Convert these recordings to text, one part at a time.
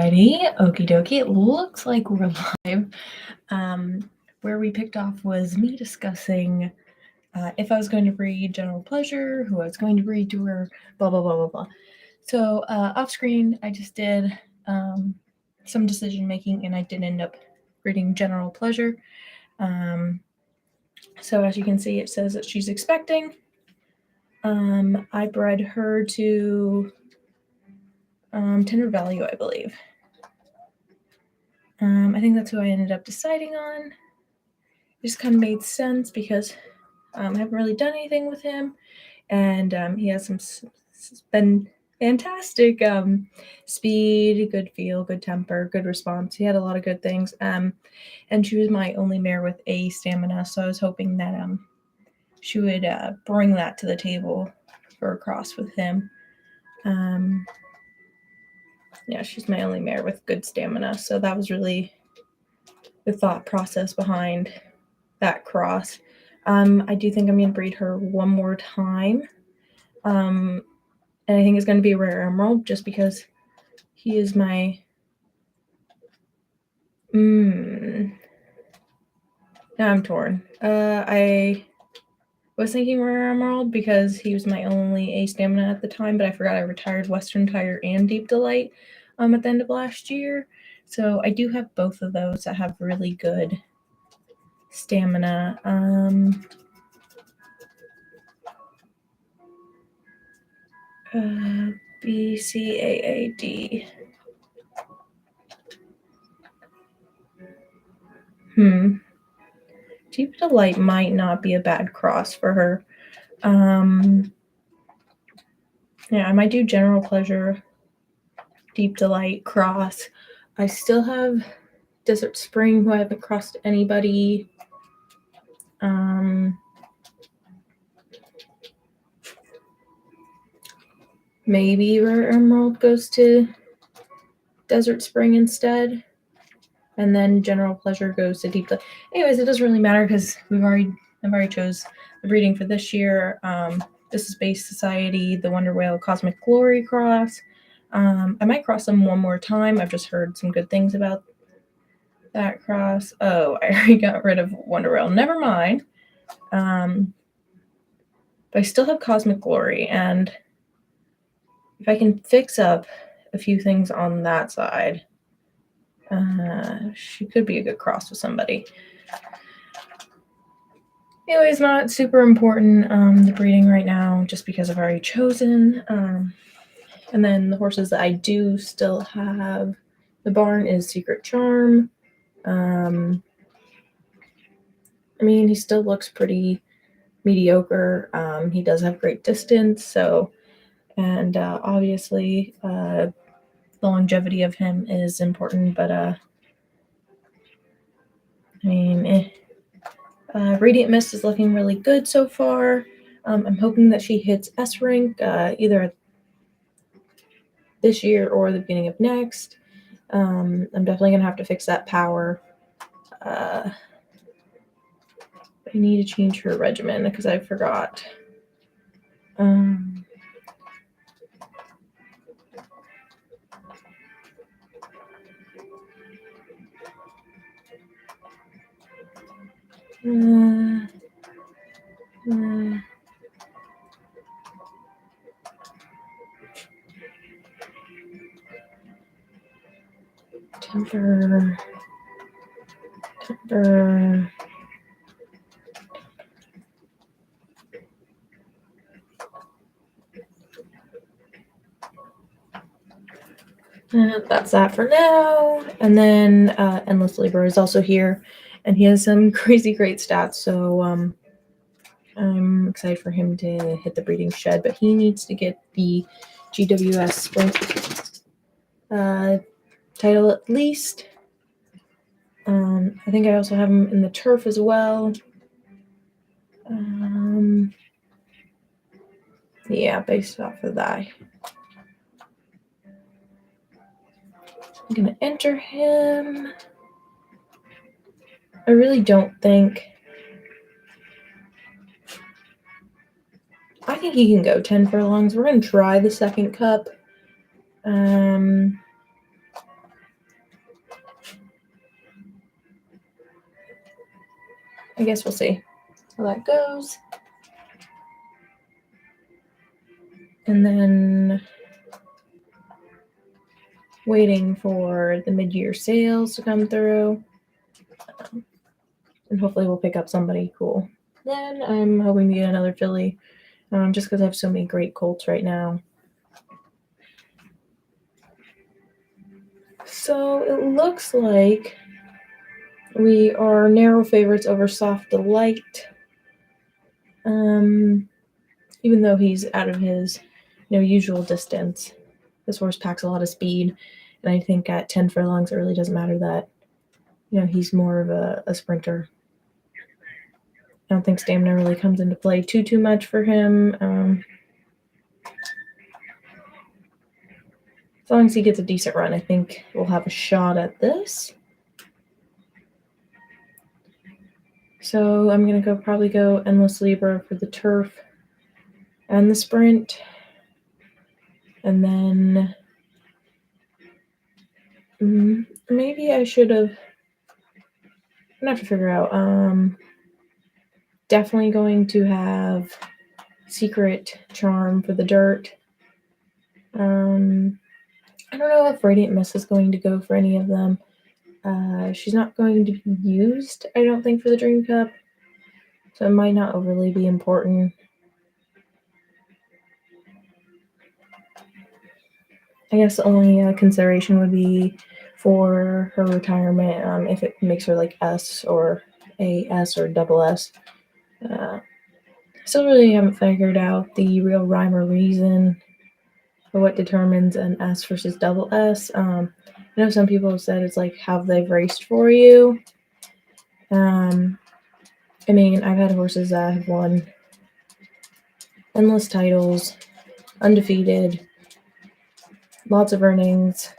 Alrighty, okie dokie. It looks like we're live. Where we picked off was me discussing if I was going to breed General Pleasure, who I was going to breed to her, blah, blah, blah, blah, blah. So off screen, I just did some decision making and I did end up breeding General Pleasure. So as you can see, it says that she's expecting. I bred her to Tender Value, I believe. I think that's who I ended up deciding on. It just kind of made sense because I haven't really done anything with him, and he has been fantastic speed, good feel, good temper, good response. He had a lot of good things, and she was my only mare with a stamina, so I was hoping that she would bring that to the table for a cross with him. Yeah, she's my only mare with good stamina, so that was really the thought process behind that cross. I do think I'm going to breed her one more time, and I think it's going to be a rare emerald just because he is my now I'm torn. I was thinking rare emerald because he was my only A stamina at the time, but I forgot I retired Western Tire and Deep Delight at the end of last year. So I do have both of those that have really good stamina. BCAAD. Deep Delight might not be a bad cross for her. Yeah, I might do General Pleasure, Deep Delight, cross. I still have Desert Spring, who I haven't crossed anybody. Maybe Rare Emerald goes to Desert Spring instead. And then General Pleasure goes to Deep Delight. Anyways, it doesn't really matter because I've already chose the breeding for this year. This is Base Society, the Wonder Whale Cosmic Glory cross. I might cross them one more time. I've just heard some good things about that cross. Oh, I already got rid of Wonder Whale. Never mind. But I still have Cosmic Glory, and if I can fix up a few things on that side, she could be a good cross with somebody. Anyways, not super important, the breeding right now, just because I've already chosen. And then the horses that I do still have, the barn is Secret Charm. I mean, he still looks pretty mediocre. He does have great distance, so, and obviously the longevity of him is important, but I mean, Radiance Miss is looking really good so far. I'm hoping that she hits S rank either this year or the beginning of next. I'm definitely gonna have to fix that power. I need to change her regimen because I forgot. Temper. That's that for now. And then Endless Libra is also here, and he has some crazy great stats. So I'm excited for him to hit the breeding shed, but he needs to get the GWS Sprint title at least. I think I also have him in the turf as well. Yeah, based off of that. I'm going to enter him. I really don't think... I think he can go 10 furlongs. We're going to try the second cup. I guess we'll see how that goes. And then waiting for the mid-year sales to come through. And hopefully we'll pick up somebody cool. Then I'm hoping to get another filly, just because I have so many great colts right now. So it looks like we are narrow favorites over Soft Delight. Even though he's out of his usual distance. This horse packs a lot of speed, and I think at 10 furlongs it really doesn't matter that he's more of a sprinter. I don't think stamina really comes into play too much for him. As long as he gets a decent run, I think we'll have a shot at this. So I'm going to probably go Endless Libra for the turf and the sprint. And then maybe I should have... I'm going to have to figure out. Definitely going to have Secret Charm for the dirt. I don't know if Radiant Miss is going to go for any of them. She's not going to be used, I don't think, for the Dream Cup. So it might not overly be important. I guess the only consideration would be for her retirement, if it makes her like S or AS or double S. Still really haven't figured out the real rhyme or reason for what determines an S versus double S. I know some people have said it's like how they've raced for you. I mean, I've had horses that have won endless titles, undefeated, lots of earnings,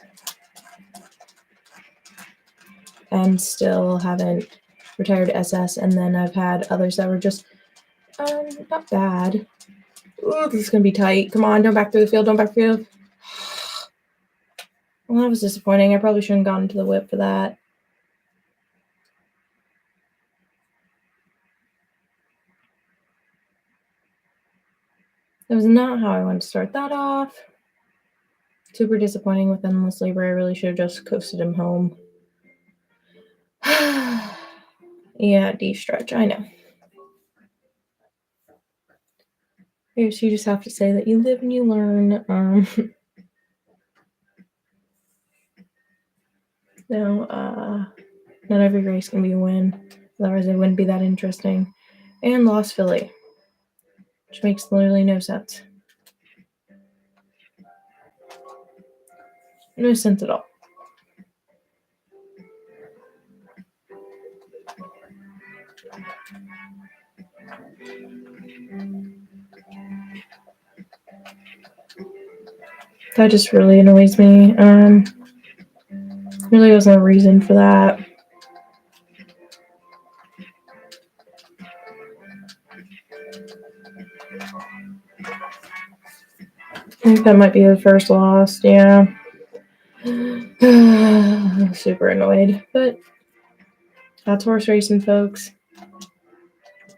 and still haven't retired SS. And then I've had others that were just not bad. Ooh, this is going to be tight. Come on, don't back through the field, don't back through the field. Well, that was disappointing. I probably shouldn't have gone to the whip for that. That was not how I wanted to start that off. Super disappointing with Endless Libra. I really should have just coasted him home. Yeah, D stretch, I know. I guess you just have to say that you live and you learn. No, not every race can be a win. Otherwise, it wouldn't be that interesting. And lost filly, which makes literally no sense. No sense at all. That just really annoys me. Really was no reason for that. I think that might be the first loss, yeah. Super annoyed, but that's horse racing, folks.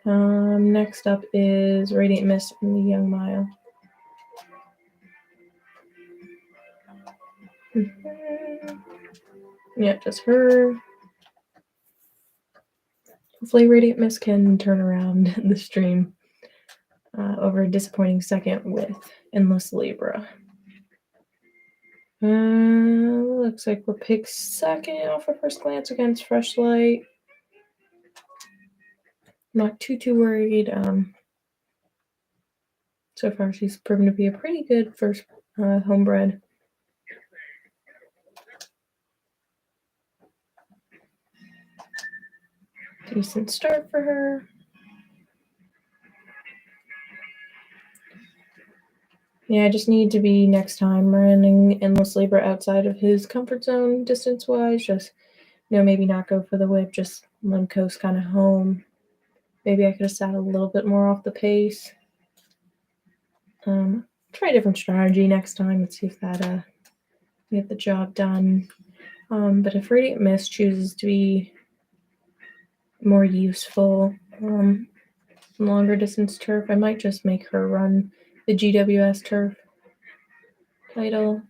Next up is Radiant Miss in the Young Mile. Yeah, just her. Hopefully Radiant Miss can turn around the stream over a disappointing second with Endless Libra. Looks like we're picked second off of first glance against Fresh Light. Not too worried. So far she's proven to be a pretty good first homebred. Decent start for her. Yeah, I just need to be next time running Endless Libra outside of his comfort zone distance-wise. Just, maybe not go for the whip, just let him coast kind of home. Maybe I could have sat a little bit more off the pace. Try a different strategy next time and see if that get the job done. But if Radiant Miss chooses to be more useful longer distance turf. I might just make her run the GWS turf title.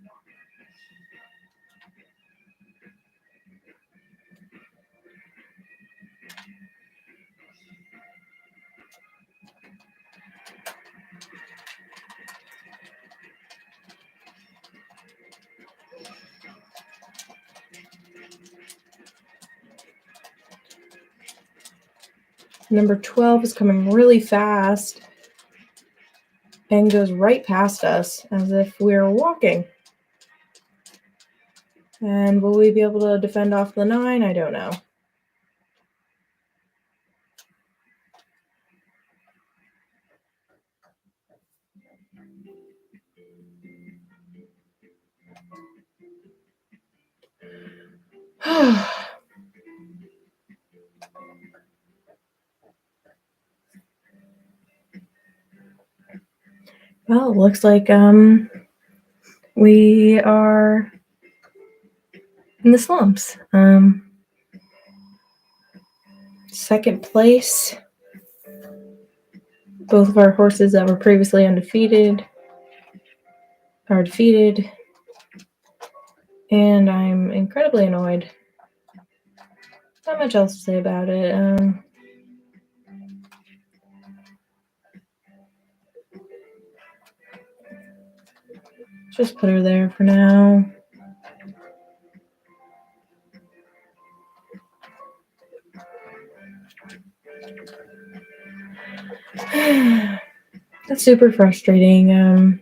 Number 12 is coming really fast and goes right past us as if we're walking. And will we be able to defend off the 9? I don't know. Well, it looks like we are in the slumps. Second place. Both of our horses that were previously undefeated are defeated. And I'm incredibly annoyed. Not much else to say about it. Just put her there for now. That's super frustrating.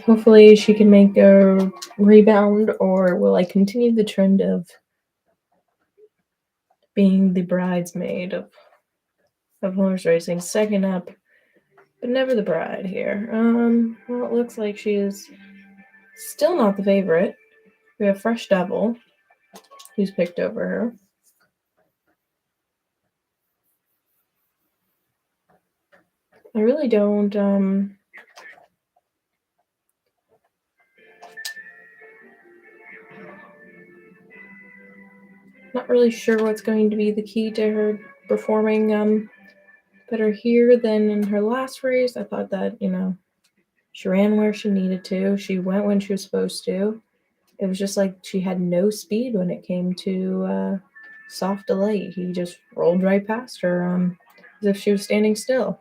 Hopefully she can make a rebound, or will I continue the trend of being the bridesmaid of horse racing? Second up, but never the bride here. Well, it looks like she is still not the favorite. We have Fresh Devil, who's picked over her. I really don't, not really sure what's going to be the key to her performing better here than in her last race. I thought that, she ran where she needed to. She went when she was supposed to. It was just like she had no speed when it came to Soft Delight. He just rolled right past her as if she was standing still.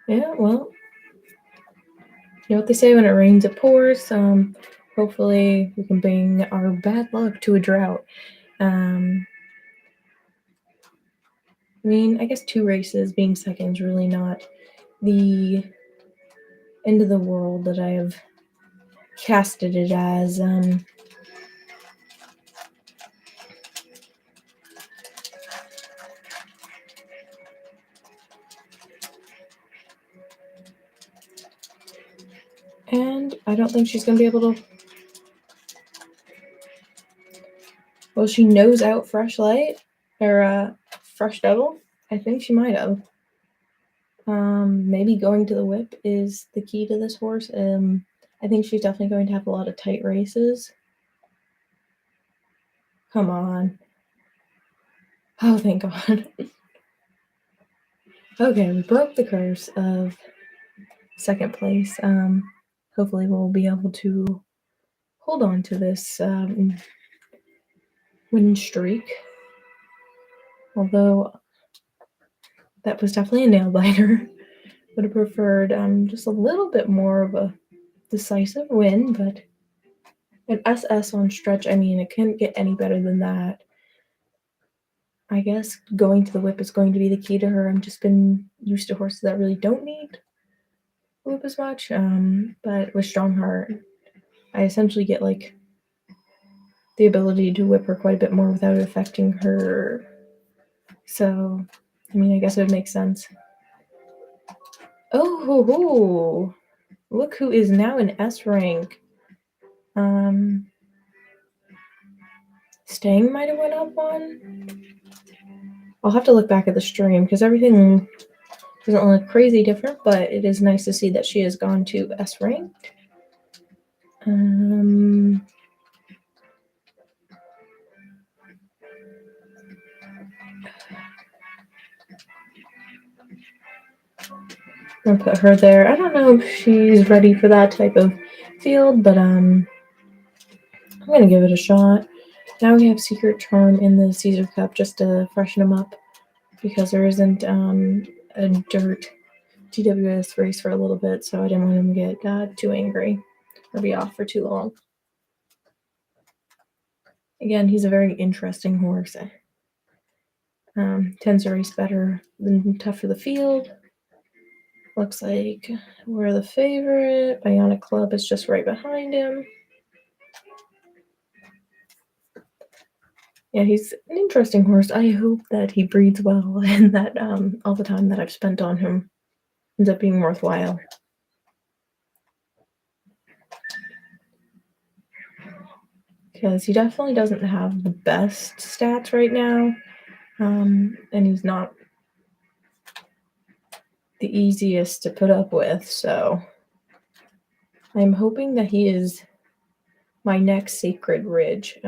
Yeah, well, you know what they say, when it rains, it pours. Hopefully we can bring our bad luck to a drought. I mean, I guess 2 races being second is really not the end of the world that I have casted it as. And I don't think she's going to be able to. Well, she nose out Fresh Light or Fresh Devil. I think she might have. Maybe going to the whip is the key to this horse. I think she's definitely going to have a lot of tight races. Come on. Oh, thank God. Okay, we broke the curse of second place. Hopefully we'll be able to hold on to this win streak. Although that was definitely a nail biter. Would have preferred just a little bit more of a decisive win, but an SS on stretch, I mean, it couldn't get any better than that. I guess going to the whip is going to be the key to her. I've just been used to horses that really don't need whip as much, but with Strong Heart, I essentially get like the ability to whip her quite a bit more without affecting her. So, I mean, I guess it would make sense. Oh, ho, ho. Look who is now in S rank. Stang might have went up one. I'll have to look back at the stream because everything Doesn't look crazy different, but it is nice to see that she has gone to S ranked. I'll put her there. I don't know if she's ready for that type of field, but I'm gonna give it a shot. Now we have Secret Charm in the Caesar Cup just to freshen them up because there isn't a dirt GWS race for a little bit, so I didn't want him to get too angry or be off for too long. Again, he's a very interesting horse. Tends to race better than Tough for the Field. Looks like we're the favorite. Bionic Club is just right behind him. Yeah, he's an interesting horse. I hope that he breeds well and that all the time that I've spent on him ends up being worthwhile. Because he definitely doesn't have the best stats right now. And he's not the easiest to put up with, so I'm hoping that he is my next Sacred Ridge.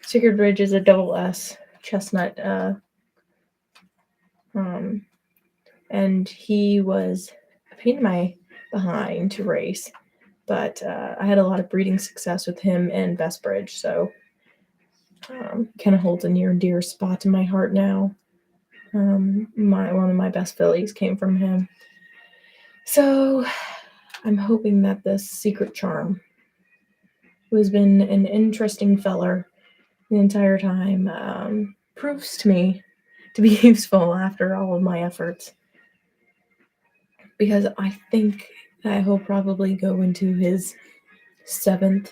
Sacred Ridge is a double S chestnut, and he was a pain in my behind to race, but I had a lot of breeding success with him and Best Bridge, so kind of holds a near and dear spot in my heart now. One of my best fillies came from him. So I'm hoping that this Secret Charm, who has been an interesting feller the entire time, proves to me to be useful after all of my efforts. Because I think that he'll probably go into his 7th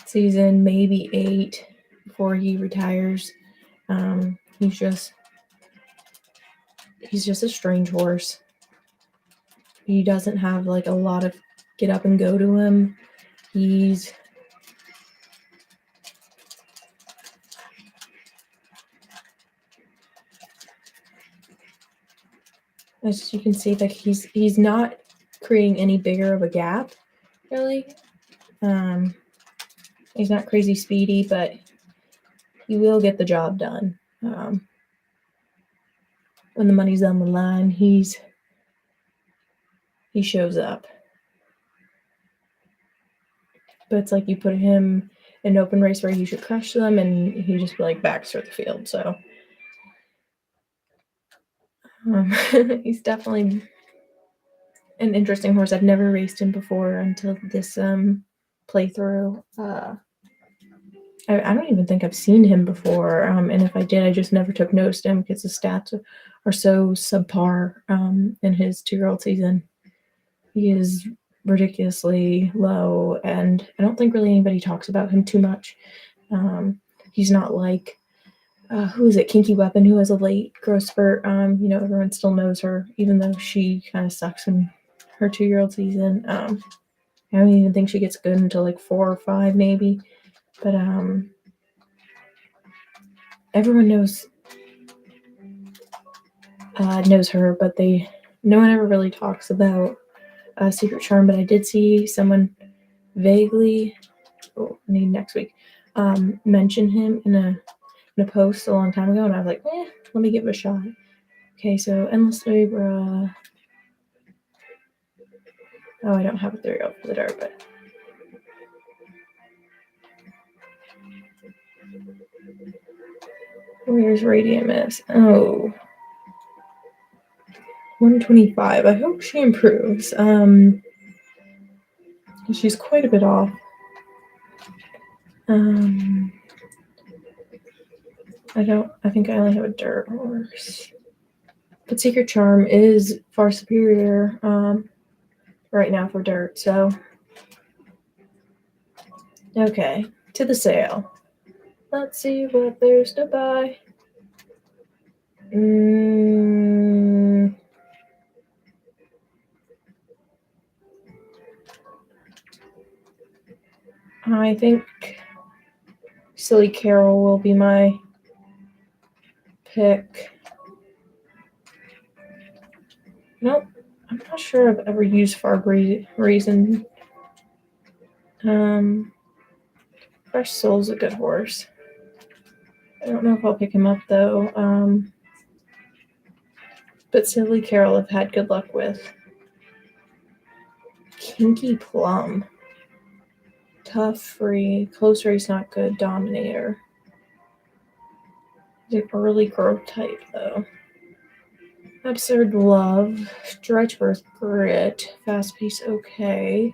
season, maybe 8, before he retires. He's just a strange horse. He doesn't have like a lot of get up and go to him. As you can see, like he's not creating any bigger of a gap, really. He's not crazy speedy, but he will get the job done. When the money's on the line, he shows up. But it's like you put him in an open race where he should crush them, and he just like backs through the field. So he's definitely an interesting horse. I've never raced him before until this playthrough. I don't even think I've seen him before, and if I did, I just never took notice to him because the stats are so subpar in his 2-year-old season. He is ridiculously low, and I don't think really anybody talks about him too much. He's not like who is it, Kinky Weapon, who has a late growth spurt. Everyone still knows her, even though she kind of sucks in her 2-year-old season. I don't even think she gets good until like 4 or 5, maybe. But everyone knows her, but no one ever really talks about Secret Charm. But I did see someone vaguely, I need next week, mention him in a post a long time ago, and I was like, let me give it a shot. Okay, so Endless Libra. Oh, I don't have a 3-year-old for the dirt, but where's Radiance Miss? Oh, 125. I hope she improves. She's quite a bit off. I think I only have a dirt horse. But Secret Charm is far superior right now for dirt, so. Okay, to the sale. Let's see what there's to buy. I think Silly Carol will be my pick. Nope. I'm not sure I've ever used farb reason. Fresh Soul's a good horse. I don't know if I'll pick him up though. But Silly Carol I've had good luck with. Kinky Plum. Tough, free, close race not good, dominator. He's an early growth type though. Absurd Love, Stretch Birth Grit, Fast Pace okay.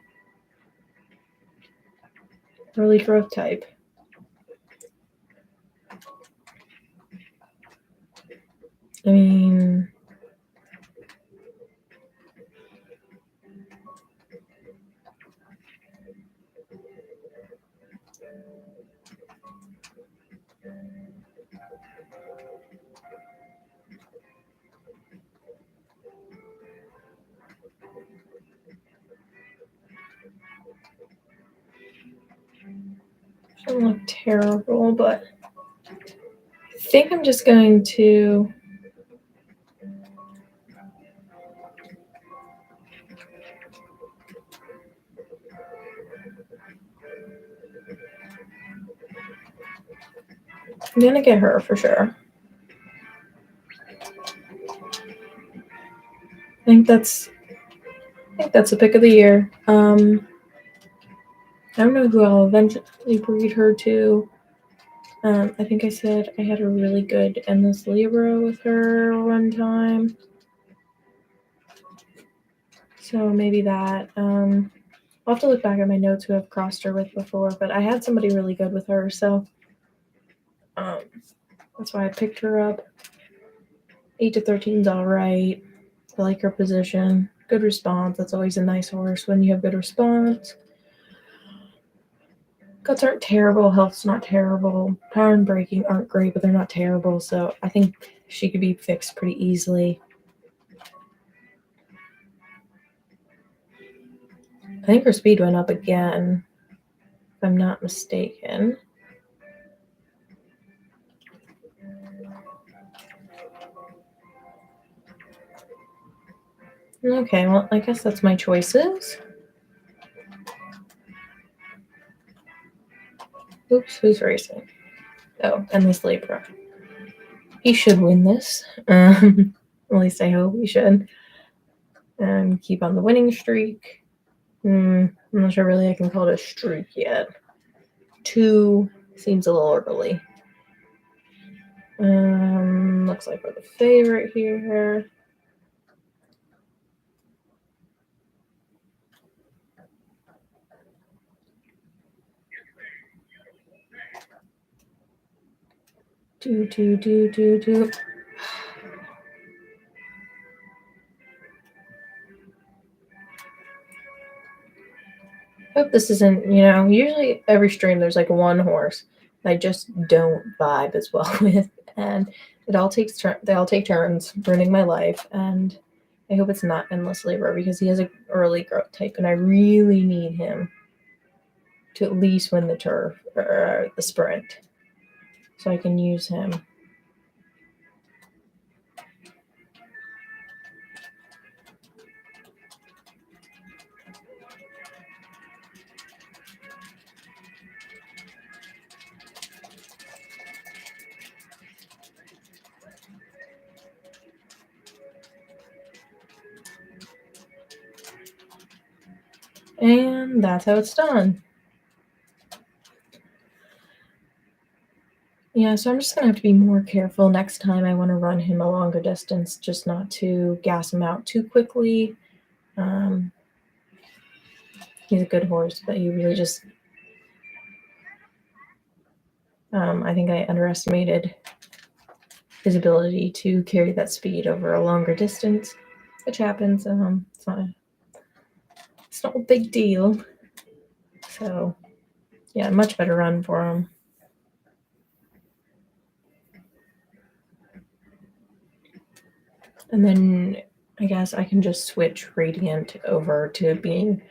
Early growth type. I mean, doesn't look terrible, but I think I'm just going to I'm gonna get her for sure. I think that's the pick of the year. I don't know who I'll eventually breed her to. I think I said I had a really good Endless Libra with her one time. So maybe that. I'll have to look back at my notes who I've crossed her with before, but I had somebody really good with her, so that's why I picked her up. 8 to 13 is all right. I like her position. Good response. That's always a nice horse when you have good response. Guts aren't terrible. Health's not terrible. Power and braking aren't great, but they're not terrible. So I think she could be fixed pretty easily. I think her speed went up again, if I'm not mistaken. Okay, well, I guess that's my choices. Oops, who's racing? Oh, Endless Libra. He should win this. At least I hope he should. And keep on the winning streak. I'm not sure really I can call it a streak yet. 2 seems a little early. Looks like we're the favorite here. Do. Hope this isn't, usually every stream there's like one horse I just don't vibe as well with, and they all take turns ruining my life, and I hope it's not Endless Libra because he has an early growth type, and I really need him to at least win the turf or the sprint so I can use him. And that's how it's done. Yeah, so I'm just going to have to be more careful next time I want to run him a longer distance, just not to gas him out too quickly. He's a good horse, but he really just... I think I underestimated his ability to carry that speed over a longer distance, which happens. It's not a big deal. So, yeah, much better run for him. And then I guess I can just switch Radiant over to being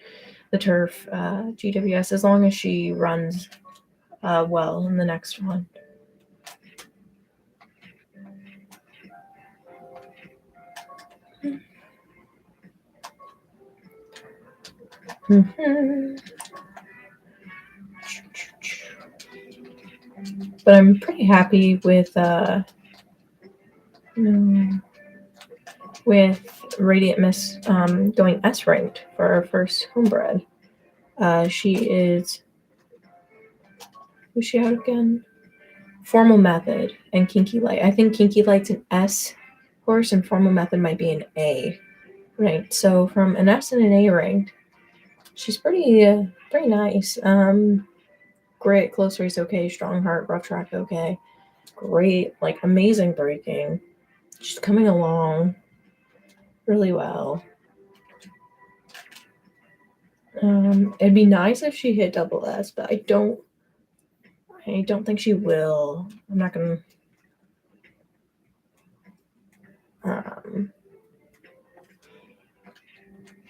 the turf GWS as long as she runs well in the next one. But I'm pretty happy with Radiant Miss going S ranked for our first homebred. She is. Who's she out again? Formal Method and Kinky Light. I think Kinky Light's an S horse and Formal Method might be an A ranked. So from an S and an A ranked, she's pretty nice. Great close race, okay. Strong heart, rough track, okay. Great, like amazing breaking. She's coming along really well. It'd be nice if she hit double S, but I don't think she will. I'm not gonna.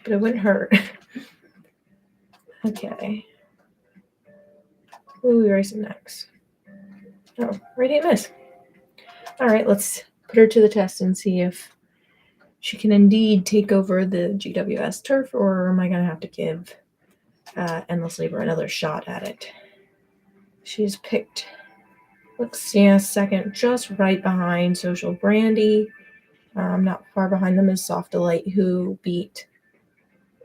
But it wouldn't hurt. Okay. Who are we racing next? Oh, Radiant Miss. All right, let's put her to the test and see if she can indeed take over the GWS turf, or am I going to have to give Endless Libra another shot at it? She's picked, second, just right behind Social Brandy. Not far behind them is Soft Delight, who beat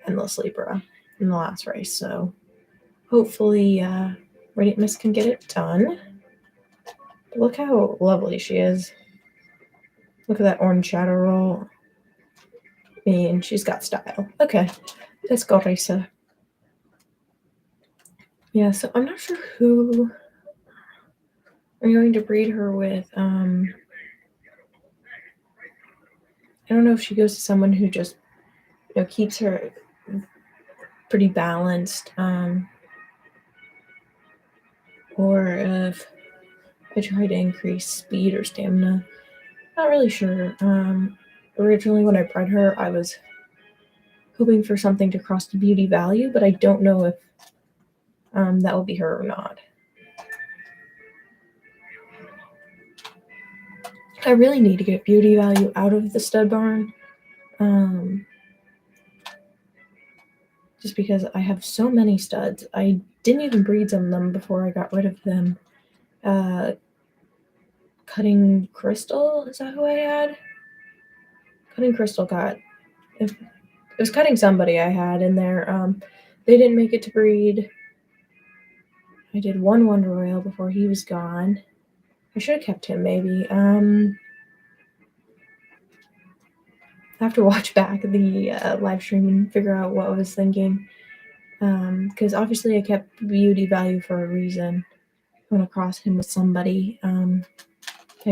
Endless Libra in the last race. So hopefully Radiant Miss can get it done. But look how lovely she is. Look at that orange shadow roll. I mean, she's got style. Okay, let's go race her. Yeah, so I'm not sure who I'm going to breed her with. I don't know if she goes to someone who just, keeps her pretty balanced, or if I try to increase speed or stamina. Not really sure. Originally when I bred her, I was hoping for something to cross the beauty value, but I don't know if that will be her or not. I really need to get beauty value out of the stud barn. Just because I have so many studs. I didn't even breed some of them before I got rid of them. Cutting Crystal, is that who I had? Cutting Crystal got, it was Cutting somebody I had in there. They didn't make it to breed. I did one Wonder Rail before he was gone. I should have kept him maybe. I have to watch back the live stream and figure out what I was thinking. Because obviously I kept beauty value for a reason. I want to cross him with somebody. I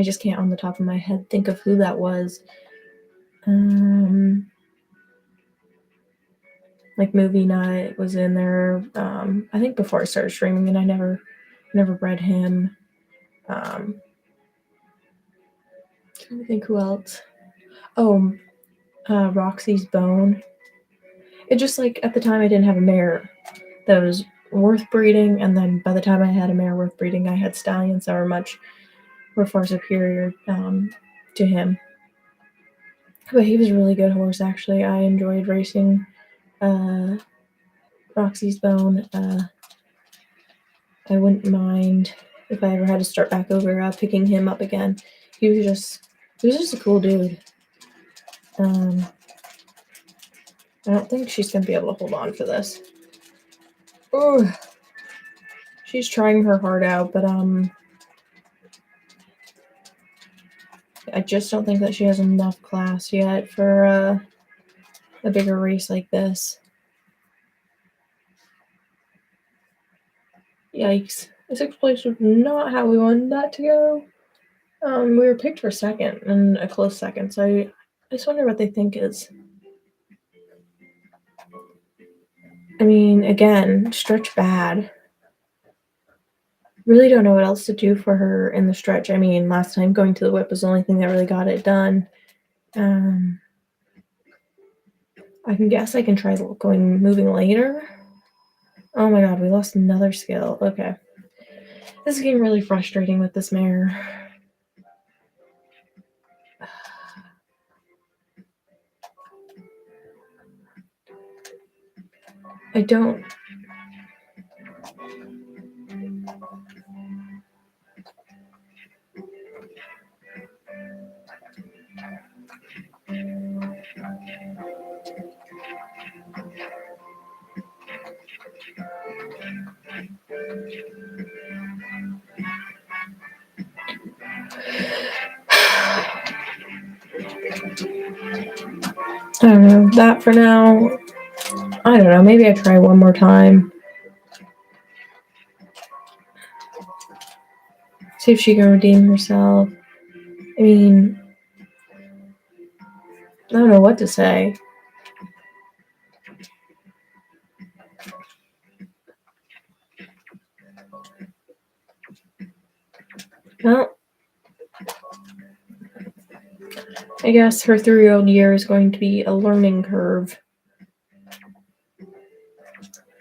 just can't on the top of my head think of who that was. Like Movie Night was in there. I think before I started streaming, and I never bred him. Trying to think who else. Oh, Roxy's Bone. It just like at the time I didn't have a mare that was worth breeding, and then by the time I had a mare worth breeding, I had stallions that were far superior to him. But he was a really good horse, actually. I enjoyed racing Roxy's Bone. I wouldn't mind if I ever had to start back over picking him up again. He was just a cool dude. I don't think she's gonna be able to hold on for this. Oh, she's trying her heart out, but I just don't think that she has enough class yet for a bigger race like this. Yikes. The sixth place was not how we wanted that to go. We were picked for second, and a close second, so I just wonder what they think is. I mean, again, stretch bad. Really don't know what else to do for her in the stretch. I mean, last time going to the whip was the only thing that really got it done. I can guess I can try moving later. Oh my god, we lost another skill. Okay. This is getting really frustrating with this mare. I don't. I don't know. That for now. I don't know. Maybe I try one more time. See if she can redeem herself. I mean, I don't know what to say. Well, I guess her 3-year-old year is going to be a learning curve.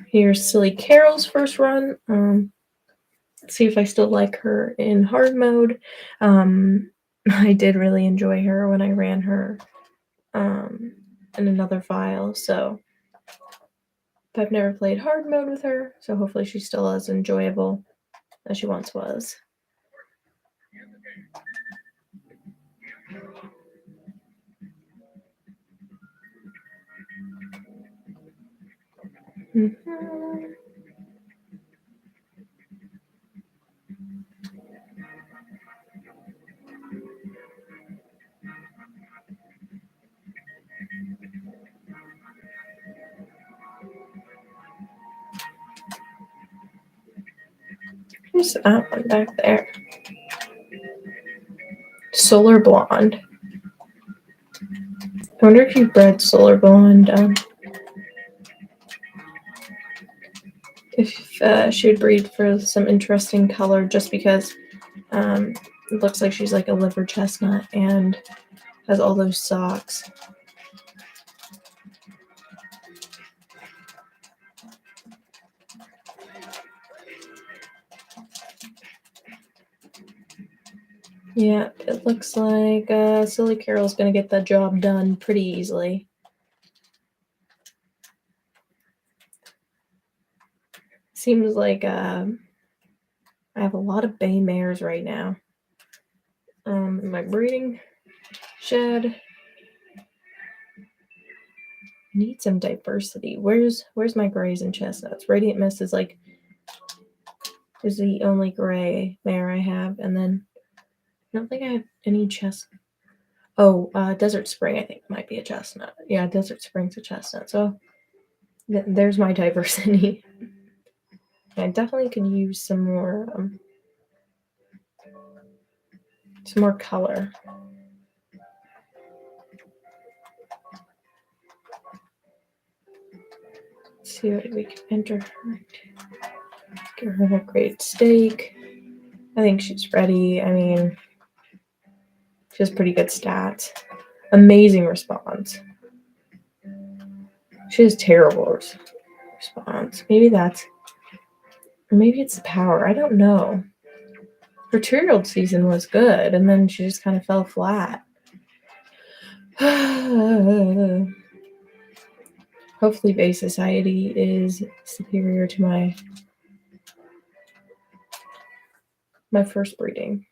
Here's Silly Carol's first run. Let's see if I still like her in hard mode. I did really enjoy her when I ran her in another file, so but I've never played hard mode with her, so hopefully she's still as enjoyable as she once was. Mm-hmm. Who's that one back there? Solar Blonde. I wonder if you bred Solar Blonde. If she would breed for some interesting color, just because it looks like she's like a liver chestnut and has all those socks. Yeah, it looks like Silly Carol's gonna get the job done pretty easily. Seems like I have a lot of bay mares right now. In my breeding shed. Need some diversity. Where's my grays and chestnuts? Radiant Miss is the only gray mare I have, and then I don't think I have any chestnut. Oh, Desert Spring I think might be a chestnut. Yeah, Desert Spring's a chestnut. So there's my diversity. I definitely could use some more color. Let's see what we can enter her. Give her a great steak. I think she's ready. I mean, she has pretty good stats. Amazing response. She has terrible response. Maybe it's the power. I don't know. Her 2-year-old season was good, and then she just kind of fell flat. Hopefully Bay Society is superior to my first breeding.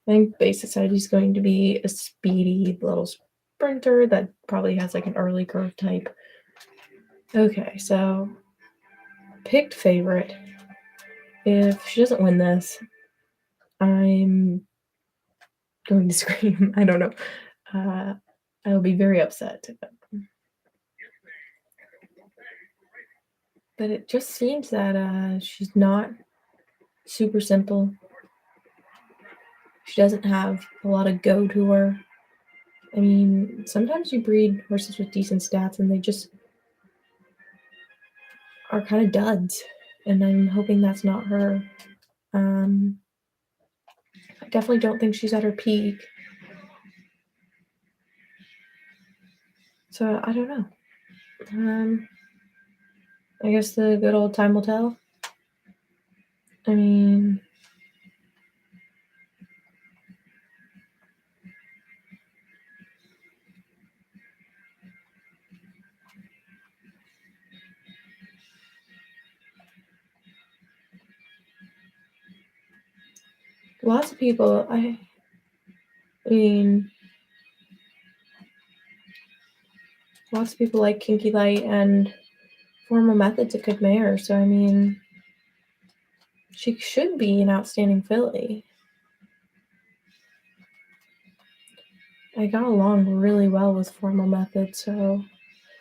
I think Bay Society is going to be a speedy little sprinter that probably has like an early curve type. Okay, so picked favorite. If she doesn't win this, I'm going to scream. I don't know. I'll be very upset. But it just seems that she's not super simple. She doesn't have a lot of go to her. I mean, sometimes you breed horses with decent stats and they just are kind of duds. And I'm hoping that's not her. I definitely don't think she's at her peak. So I don't know. I guess the good old time will tell. I mean, lots of people, I mean, lots of people like Kinky Light and Formal Method's a good mare, so I mean, she should be an outstanding filly. I got along really well with Formal Method, so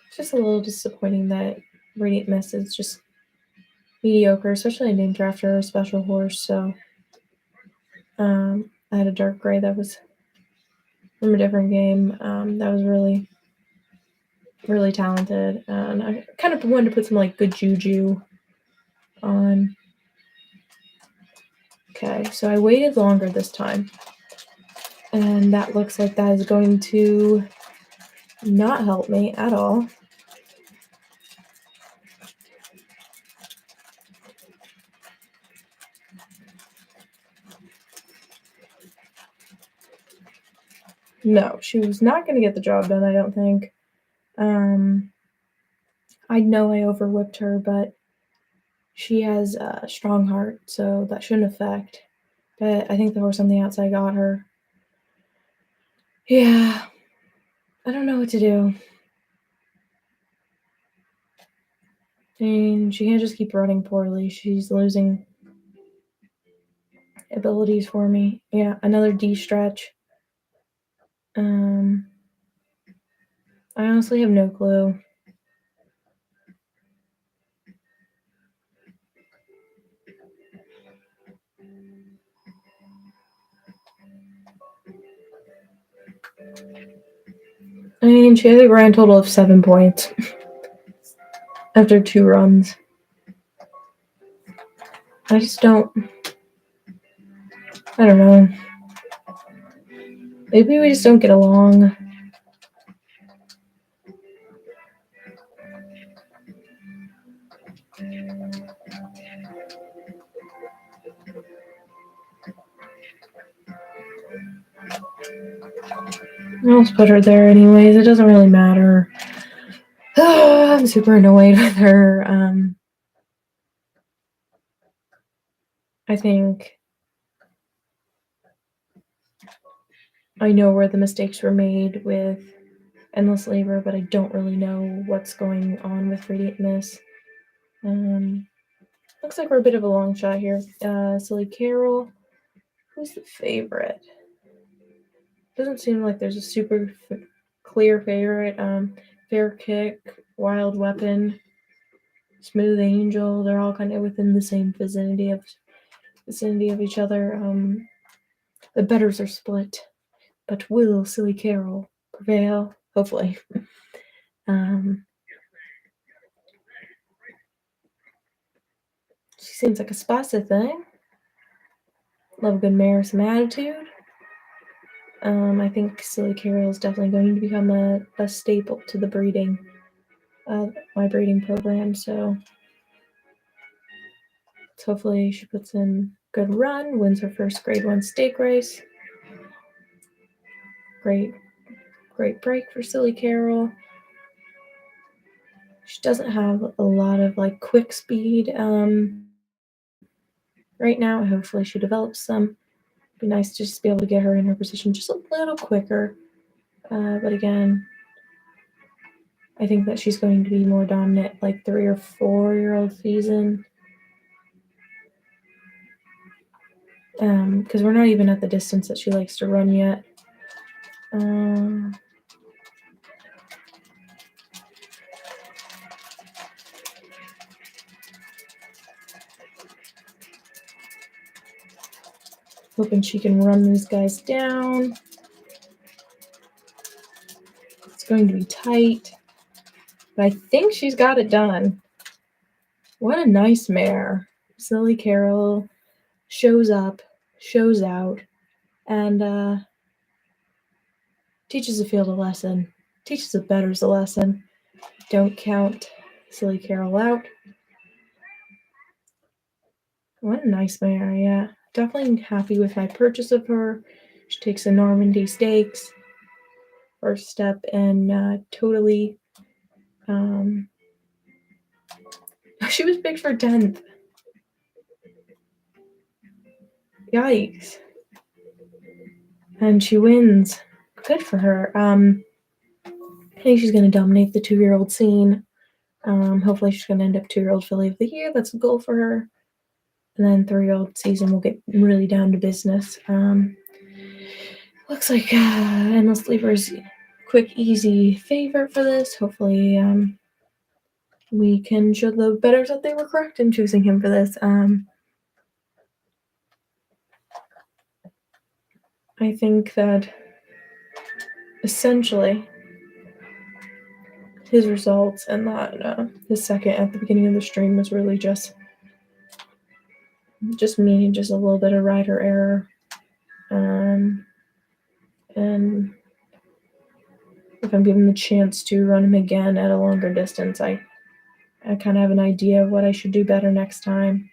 it's just a little disappointing that Radiant Miss is just mediocre, especially named after a special horse. So I had a dark gray that was from a different game. That was really, really talented, and I kind of wanted to put some like good juju on. Okay, so I waited longer this time, and that looks like that is going to not help me at all. No, she was not going to get the job done, I don't think. I know I overwhipped her, but she has a strong heart, so that shouldn't affect. But I think the horse on the outside got her. Yeah, I don't know what to do. And she can't just keep running poorly. She's losing abilities for me. Yeah, another D stretch. I honestly have no clue. I mean, she has a grand total of 7 points after 2 runs. I just don't. I don't know. Maybe we just don't get along. I'll just put her there anyways. It doesn't really matter. I'm super annoyed with her. I think I know where the mistakes were made with Endless Libra, but I don't really know what's going on with Radiant Miss. Looks like we're a bit of a long shot here. Silly Carol. Who's the favorite? Doesn't seem like there's a super clear favorite. Fair Kick, Wild Weapon, Smooth Angel. They're all kind of within the same vicinity of each other. The betters are split, but will Silly Carol prevail? Hopefully. She seems like a spicy thing. Love a good mare, some attitude. I think Silly Carol is definitely going to become a staple to the breeding, my breeding program. So hopefully she puts in a good run, wins her first Grade 1 stake race. Great break for Silly Carol. She doesn't have a lot of like quick speed right now. Hopefully she develops some. It'd be nice to just be able to get her in her position just a little quicker. But again, I think that she's going to be more dominant like 3 or 4-year-old season. Because we're not even at the distance that she likes to run yet. Hoping she can run these guys down. It's going to be tight. But I think she's got it done. What a nice mare. Silly Carol shows up, shows out, and teaches the field a lesson. Teaches the betters a lesson. Don't count Silly Carol out. What a nice mare, yeah. Definitely happy with my purchase of her. She takes the Normandy Stakes. First step and totally she was picked for 10th. Yikes. And she wins. Good for her. I think she's going to dominate the 2-year-old scene. Hopefully she's going to end up 2-year-old filly of the year. That's the goal for her. And then 3-year-old season will get really down to business. Looks like Endless Libra's quick, easy favorite for this. Hopefully we can show the bettors that they were correct in choosing him for this. I think that essentially his results and that his second at the beginning of the stream was really just me, just a little bit of rider error. And if I'm given the chance to run him again at a longer distance, I kind of have an idea of what I should do better next time.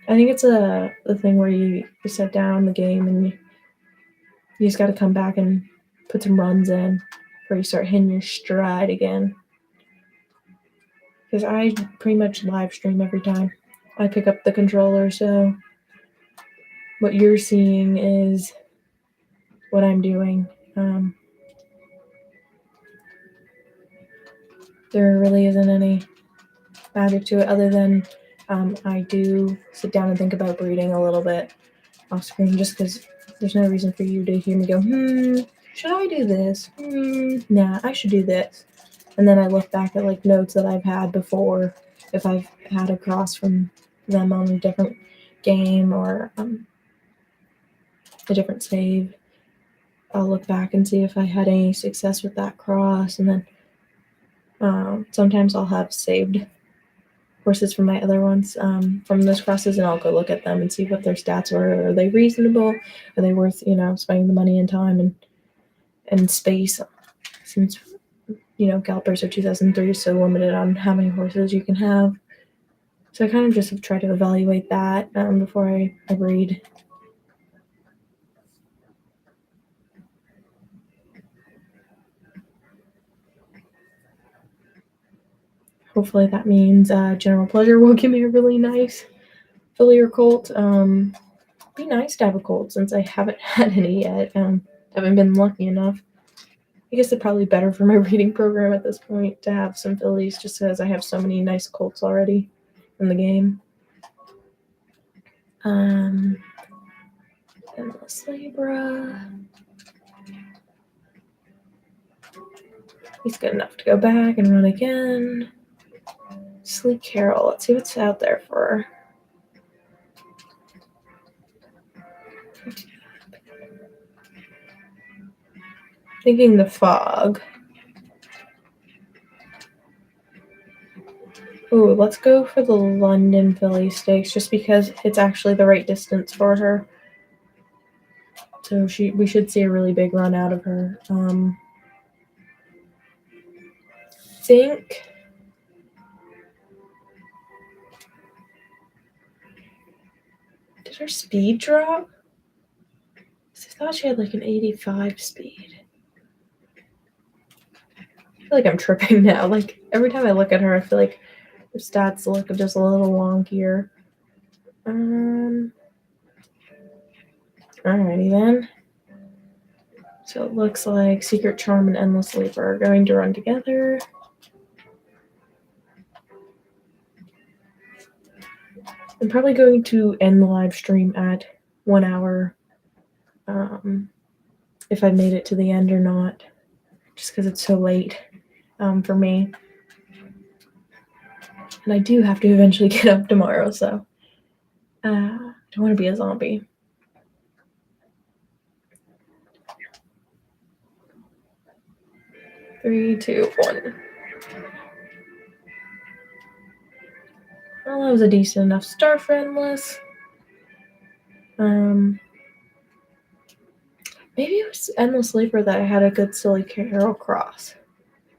I think it's the thing where you set down the game and you just got to come back and put some runs in before you start hitting your stride again. Because I pretty much live stream every time I pick up the controller, so what you're seeing is what I'm doing. There really isn't any magic to it other than I do sit down and think about breeding a little bit off screen just because there's no reason for you to hear me go, should I do this? Nah, I should do this. And then I look back at like notes that I've had before, if I've had a cross from them on a different game or a different save. I'll look back and see if I had any success with that cross, and then sometimes I'll have saved horses from my other ones from those crosses, and I'll go look at them and see what their stats were. Are they reasonable? Are they worth spending the money and time and space? Since Gallopers are 2003, so limited on how many horses you can have. So I kind of just try to evaluate that before I breed. Hopefully that means General Pleasure will give me a really nice filly or colt. Be nice to have a colt since I haven't had any yet. Haven't been lucky enough. I guess it's probably better for my breeding program at this point to have some fillies just because I have so many nice colts already in the game. Endless Libra. He's good enough to go back and run again. Sleek Carol. Let's see what's out there for her. Thinking the fog. Ooh, let's go for the London Filly Stakes just because it's actually the right distance for her. So we should see a really big run out of her. Think did her speed drop? I thought she had like an 85 speed. I feel like I'm tripping now. Like every time I look at her, I feel like her stats look just a little wonkier. Alrighty then. So it looks like Secret Charm and Endless Libra are going to run together. I'm probably going to end the live stream at 1 hour. If I made it to the end or not, just because it's so late for me. And I do have to eventually get up tomorrow, so I don't want to be a zombie. Three, two, one. Well, that was a decent enough start for Endless. Maybe it was Endless Libra that I had a good Silly Carol cross.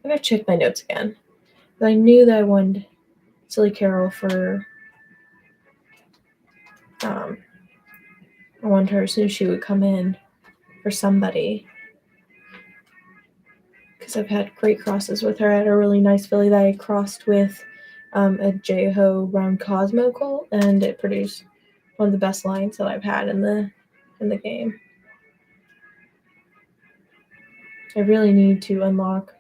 I gotta check my notes again. But I knew that I wanted Silly Carol for I wanted her so she would come in for somebody. Because I've had great crosses with her. I had a really nice filly that I crossed with a J-Ho Round Cosmo colt, and it produced one of the best lines that I've had in the in the game. I really need to unlock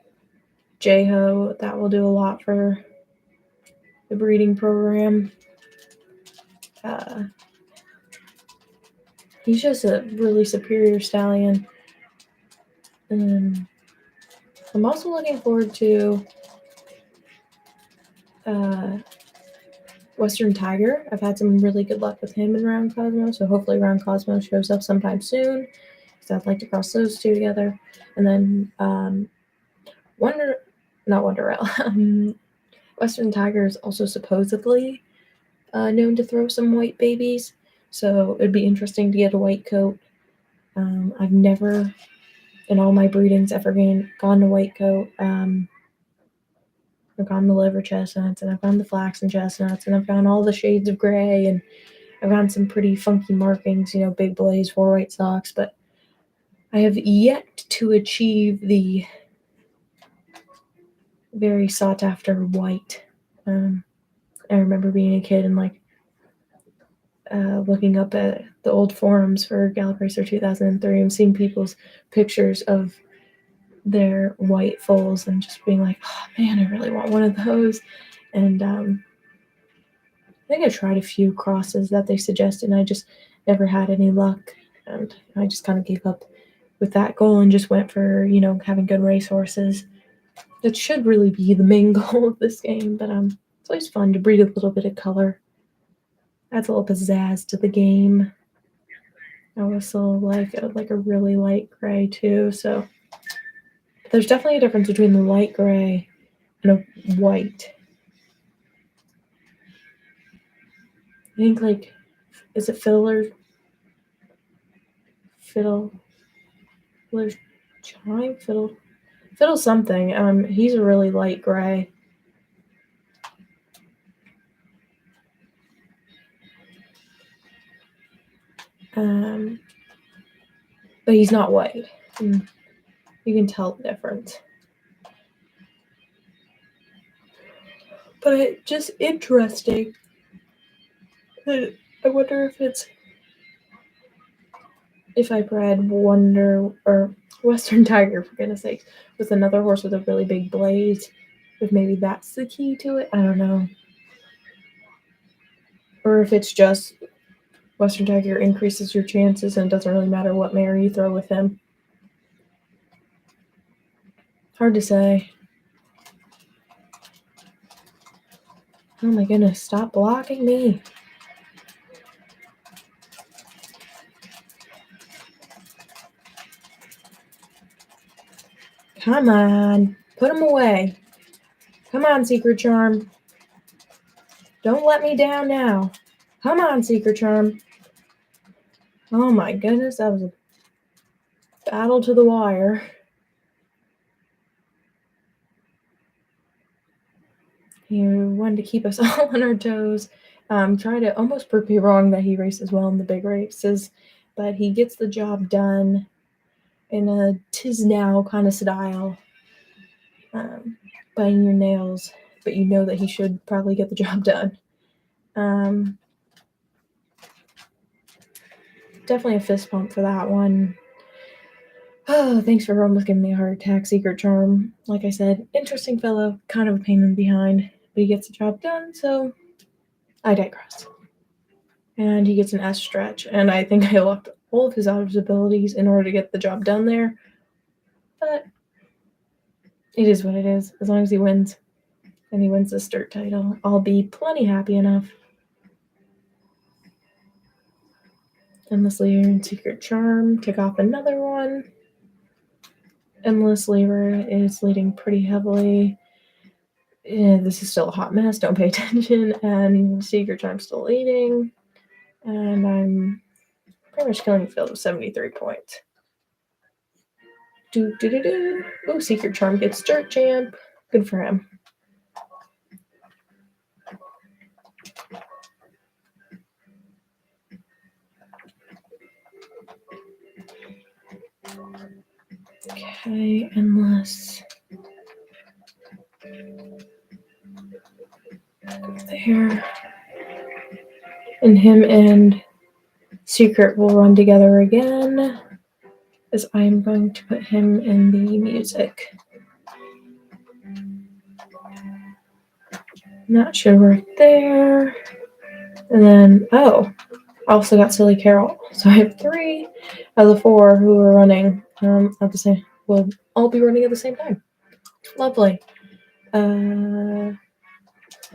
Jeho. That will do a lot for the breeding program. He's just a really superior stallion. I'm also looking forward to Western Tiger. I've had some really good luck with him in Round Cosmo, so hopefully Round Cosmo shows up sometime soon, because I'd like to cross those two together. And then Western Tiger is also supposedly known to throw some white babies, so it'd be interesting to get a white coat. I've never, in all my breedings, ever gone to white coat. I've gone the liver chestnuts, and I've gone the flaxen chestnuts, and I've gone all the shades of gray, and I've gone some pretty funky markings, big blaze, 4 white socks, but I have yet to achieve the very sought after white. I remember being a kid and looking up at the old forums for Gallop Racer 2003 and seeing people's pictures of their white foals and just being like, oh man, I really want one of those. And I think I tried a few crosses that they suggested, and I just never had any luck. And I just kind of gave up with that goal and just went for, having good race horses. That should really be the main goal of this game, but it's always fun to breed a little bit of color. Adds a little pizzazz to the game. I also like a really light gray too, so there's definitely a difference between the light gray and a white. I think is it Fiddler's Chime? Fiddle something. He's a really light gray. But he's not white. You can tell the difference. But it's just interesting. I wonder if I bred Western Tiger, for goodness sake, with another horse with a really big blaze, if maybe that's the key to it. I don't know. Or if it's just Western Tiger increases your chances and it doesn't really matter what mare you throw with him. Hard to say. Oh my goodness, stop blocking me. Come on, put him away. Come on, Secret Charm. Don't let me down now. Come on, Secret Charm. Oh my goodness, that was a battle to the wire. He wanted to keep us all on our toes. Try to almost prove me wrong that he races well in the big races, but he gets the job done in a tis now kind of style. Biting your nails, but you know that he should probably get the job done. Definitely a fist pump for that one. Oh, thanks for almost giving me a heart attack, Secret Charm. Like I said, interesting fellow, kind of a pain in the behind, but he gets the job done, so I digress. And he gets an S stretch, and I think I locked all of his out abilities in order to get the job done there. But it is what it is. As long as he wins, and he wins the Sturt title, I'll be plenty happy enough. Endless Libra and Secret Charm kick off another one. Endless Libra is leading pretty heavily. This is still a hot mess. Don't pay attention. And Secret Charm's still leading. And I'm pretty much killing the field with 73 points. Oh, Secret Charm gets Dirt Champ. Good for him. Okay, Endless. Go there. And him and Secret will run together again, as I'm going to put him in the music. And that should work there. And then, I also got Silly Carol. So I have 3 out of the 4 who are running at the same. Will all be running at the same time. Lovely. And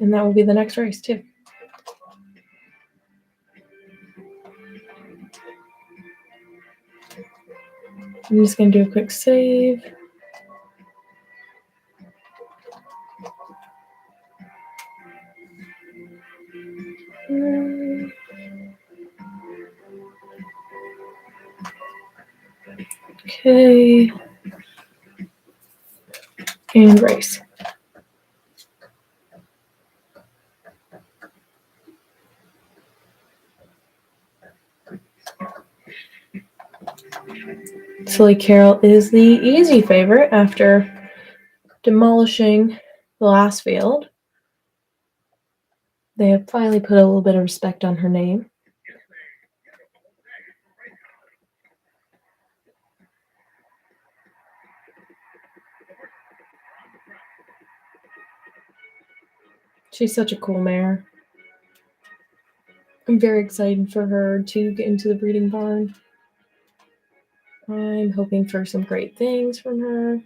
that will be the next race too. I'm just gonna do a quick save. Okay. And race. Silly Carol is the easy favorite after demolishing the last field. They have finally put a little bit of respect on her name. She's such a cool mare. I'm very excited for her to get into the breeding barn. I'm hoping for some great things from her.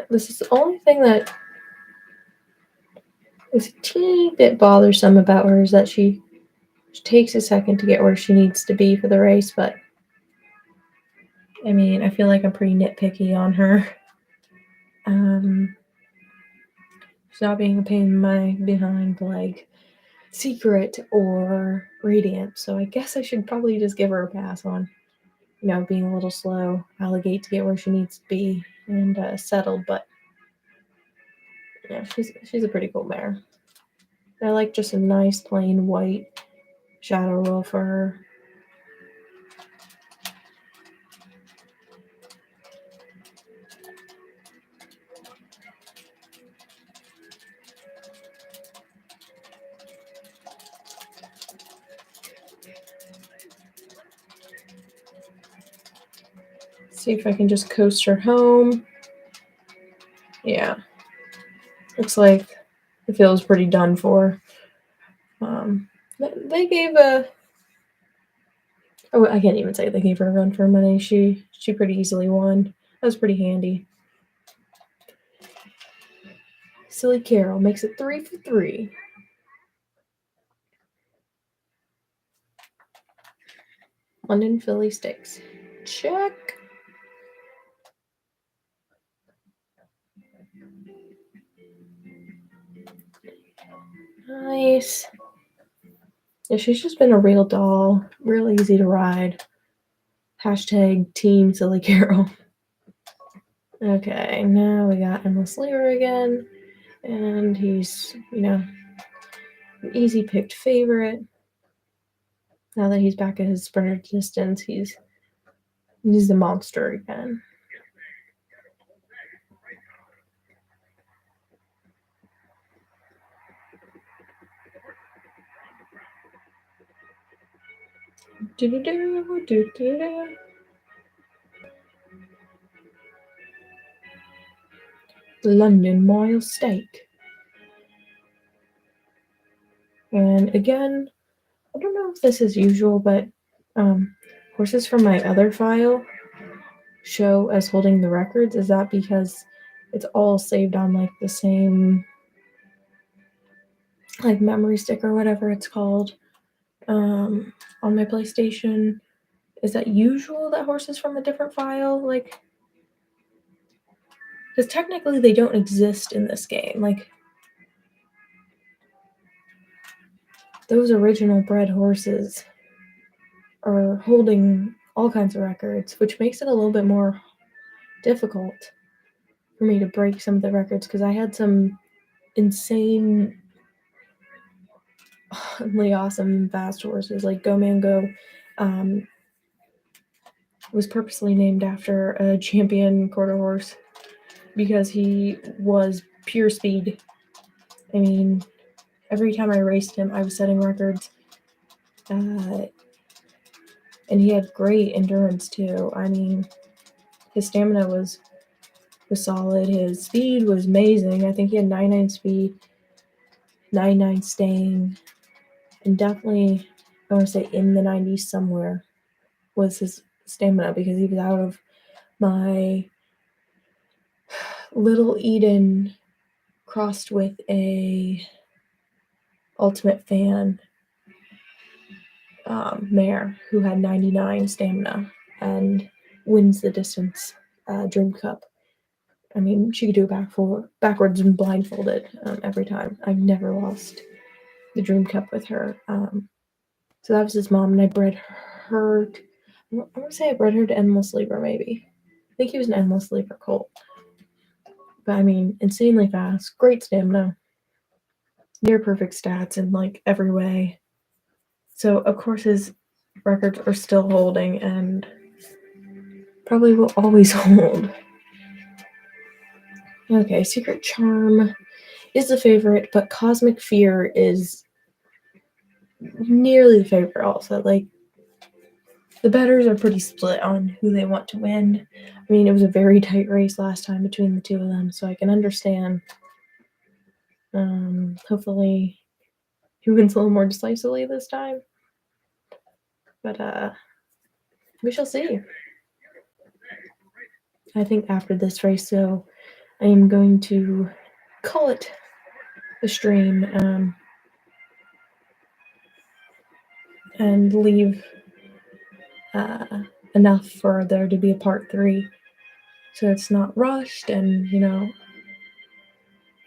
This is the only thing that is a teeny bit bothersome about her, is that she takes a second to get where she needs to be for the race, but I mean, I feel like I'm pretty nitpicky on her. She's not being a pain in my behind like Secret or Radiant, so I guess I should probably just give her a pass on, being a little slow, Alligate to get where she needs to be and settled, but yeah, she's a pretty cool mare. I like just a nice plain white shadow roll for her. See if I can just coast her home. Yeah. Looks like the field's pretty done for. They gave I can't even say they gave her a run for money. She pretty easily won. That was pretty handy. Silly Carol makes it 3 for 3. London Philly Stakes. Check. Nice. Yeah, she's just been a real doll. Real easy to ride. Hashtag Team Silly Carol. Okay, now we got Endless Libra again. And he's, an easy picked favorite. Now that he's back at his sprinter distance, he's the monster again. London Mile Stake. And again, I don't know if this is usual, but horses from my other file show as holding the records. Is that because it's all saved on like the same like memory stick or whatever it's called on my PlayStation? Is that usual that horses from a different file, like, because technically they don't exist in this game, like those original bred horses are holding all kinds of records, which makes it a little bit more difficult for me to break some of the records, because I had some insane awesome fast horses like Go Man Go was purposely named after a champion quarter horse because he was pure speed. I mean, every time I raced him, I was setting records. And he had great endurance too. I mean, his stamina was solid. His speed was amazing. I think he had 99 speed, 99 staying, and definitely, I want to say in the 90s somewhere was his stamina because he was out of my Little Eden crossed with a Ultimate Fan mare who had 99 stamina and wins the distance Dream Cup. I mean, she could do it backwards and blindfolded every time. I've never lost the Dream Cup with her. So that was his mom, and I bred her. I want to say I bred her to Endless Libra, maybe. I think he was an Endless Libra colt. But I mean, insanely fast, great stamina, near perfect stats in like every way. So of course his records are still holding and probably will always hold. Okay, Secret Charm is the favorite, but Cosmic Fear is nearly the favorite also. Like, the bettors are pretty split on who they want to win. I mean, it was a very tight race last time between the two of them, so I can understand. Hopefully he wins a little more decisively this time. But we shall see. I think after this race, though, I am going to call it the stream and leave enough for there to be a part 3. So it's not rushed and, you know,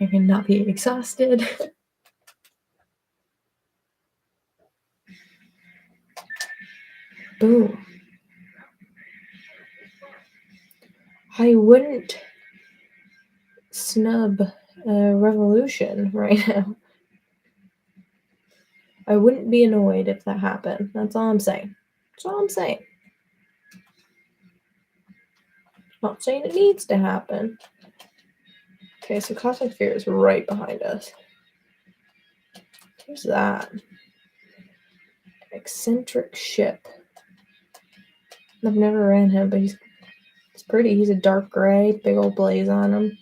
I can not be exhausted. Boom. I wouldn't snub a revolution right now. I wouldn't be annoyed if that happened. That's all I'm saying. That's all I'm saying. Not saying it needs to happen. Okay, so Cosmic Fear is right behind us. Who's that? Eccentric Ship. I've never ran him, but he's pretty. He's a dark gray, big old blaze on him.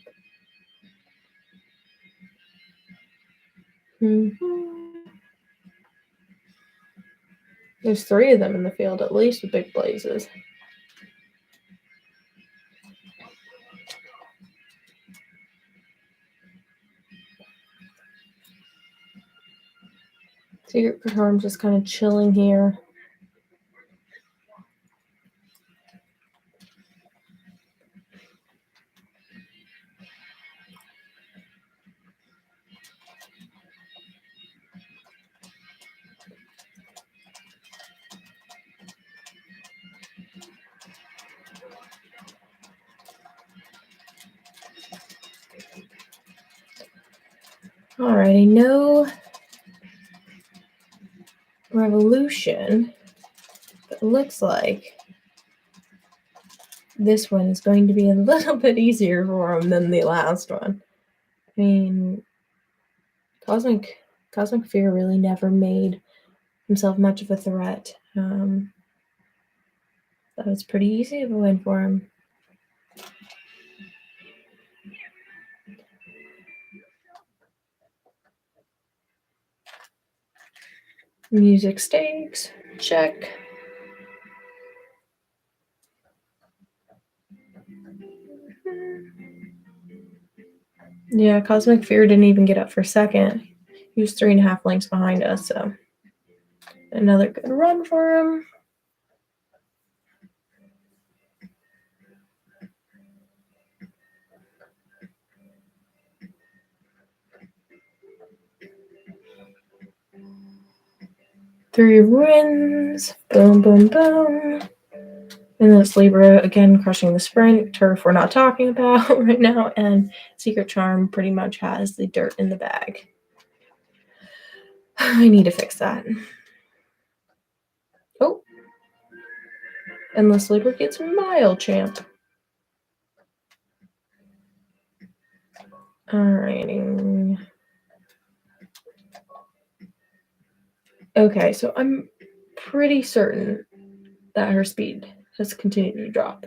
There's 3 of them in the field, at least, with big blazes. Secret Charm just kind of chilling here. Alrighty, no revolution. But it looks like this one is going to be a little bit easier for him than the last one. I mean, Cosmic Fear really never made himself much of a threat. That was pretty easy of a win for him. Music stakes, check. Yeah, Cosmic Fear didn't even get up for second. He was 3.5 lengths behind us, so another good run for him. Three wins. Boom, boom, boom. Endless Libra, again, crushing the sprint. Turf we're not talking about right now. And Secret Charm pretty much has the dirt in the bag. I need to fix that. Oh. Endless Libra gets Mile Champ. Alrighty. Okay, so I'm pretty certain that her speed has continued to drop.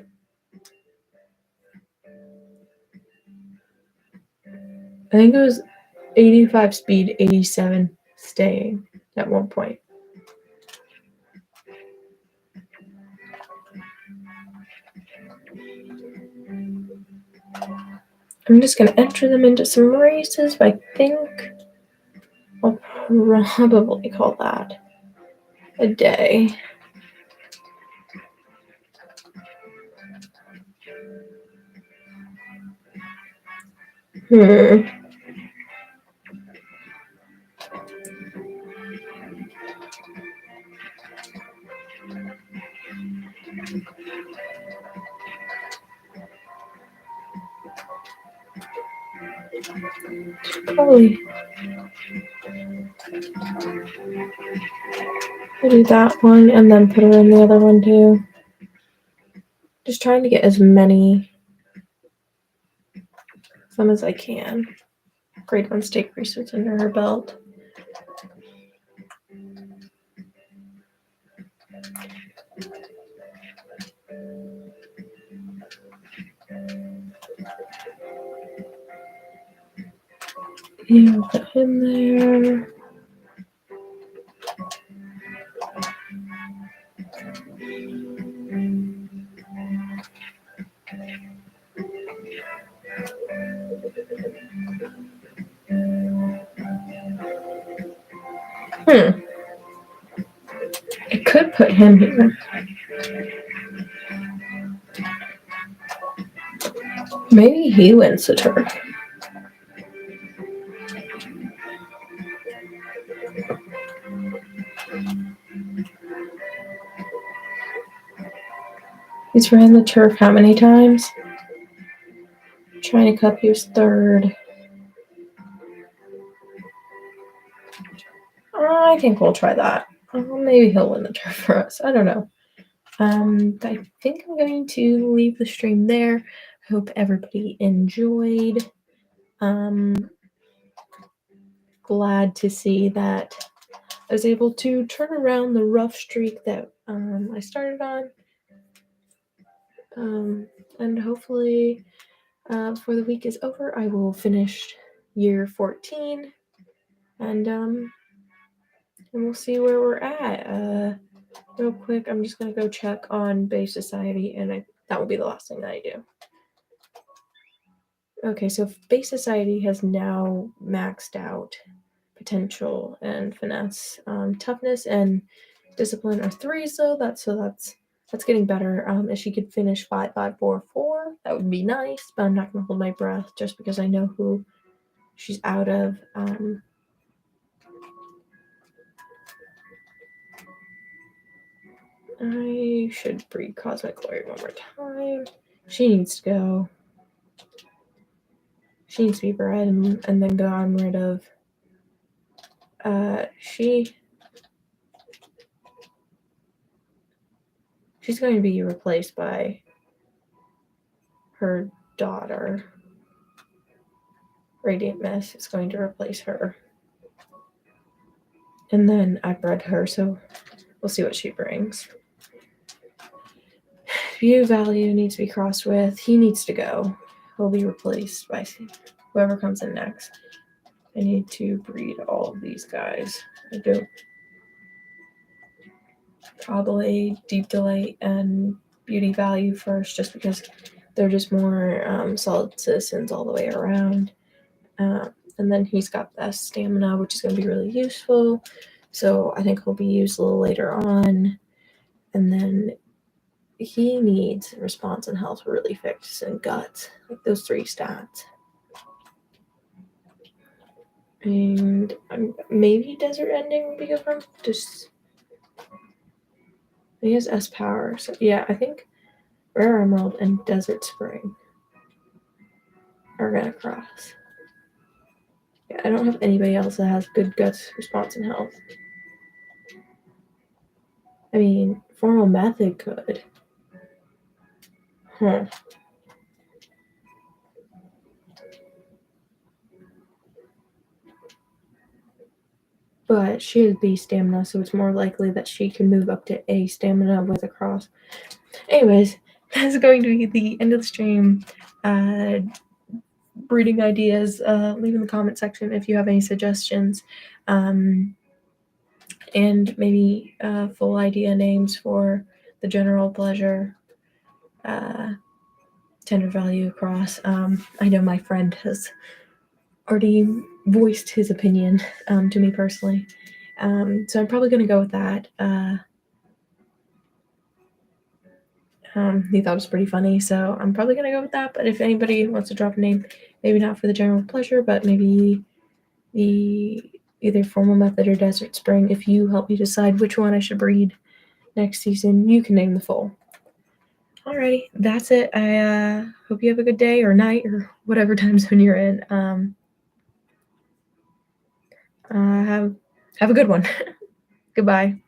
I think it was 85 speed, 87 staying at one point. I'm just going to enter them into some races, but I think I'll probably call that a day. Probably I'll do that one and then put her in the other one too. Just trying to get as many some as I can. Grade 1 stake research under her belt. Yeah, put him there. I could put him here. Maybe he wins the turf. He's ran the turf how many times? Trying to cup, he was third. I think we'll try that. Maybe he'll win the turf for us. I don't know. I think I'm going to leave the stream there. I hope everybody enjoyed. Glad to see that I was able to turn around the rough streak that I started on. And hopefully before the week is over, I will finish year 14 and we'll see where we're at. Real quick, I'm just going to go check on Bay Society, and that will be the last thing that I do. Okay, so Bay Society has now maxed out potential and finesse. Toughness and discipline are 3s though. That's getting better. If she could finish 5, 5, 4, 4, that would be nice. But I'm not gonna hold my breath just because I know who she's out of. I should breed Cosmic Glory one more time. She needs to go. She needs to be bred and then gotten rid of. She's going to be replaced by her daughter. Radiance Miss is going to replace her. And then I bred her, so we'll see what she brings. View value needs to be crossed with. He needs to go. He'll be replaced by whoever comes in next. I need to breed all of these guys. I do. Probably Deep Delight and Beauty Value first, just because they're just more solid citizens all the way around. And then he's got best stamina, which is going to be really useful. So I think he'll be used a little later on. And then he needs response and health really fixed and guts, like those 3 stats. And maybe Desert Ending would be good for him. He has S power. So yeah, I think Rare Emerald and Desert Spring are going to cross. Yeah, I don't have anybody else that has good guts, response, and health. I mean, formal method could. Huh. But she has B stamina, so it's more likely that she can move up to A stamina with a cross. Anyways, that's going to be the end of the stream. Breeding ideas, leave in the comment section if you have any suggestions. And maybe full idea names for the general pleasure, tender value cross. I know my friend has already voiced his opinion to me personally. So I'm probably going to go with that. He thought it was pretty funny, so I'm probably going to go with that. But if anybody wants to drop a name, maybe not for the general pleasure, but maybe the either formal method or desert spring, if you help me decide which one I should breed next season, you can name the foal. Alrighty, that's it. I hope you have a good day or night or whatever time zone you're in. Have a good one. Goodbye.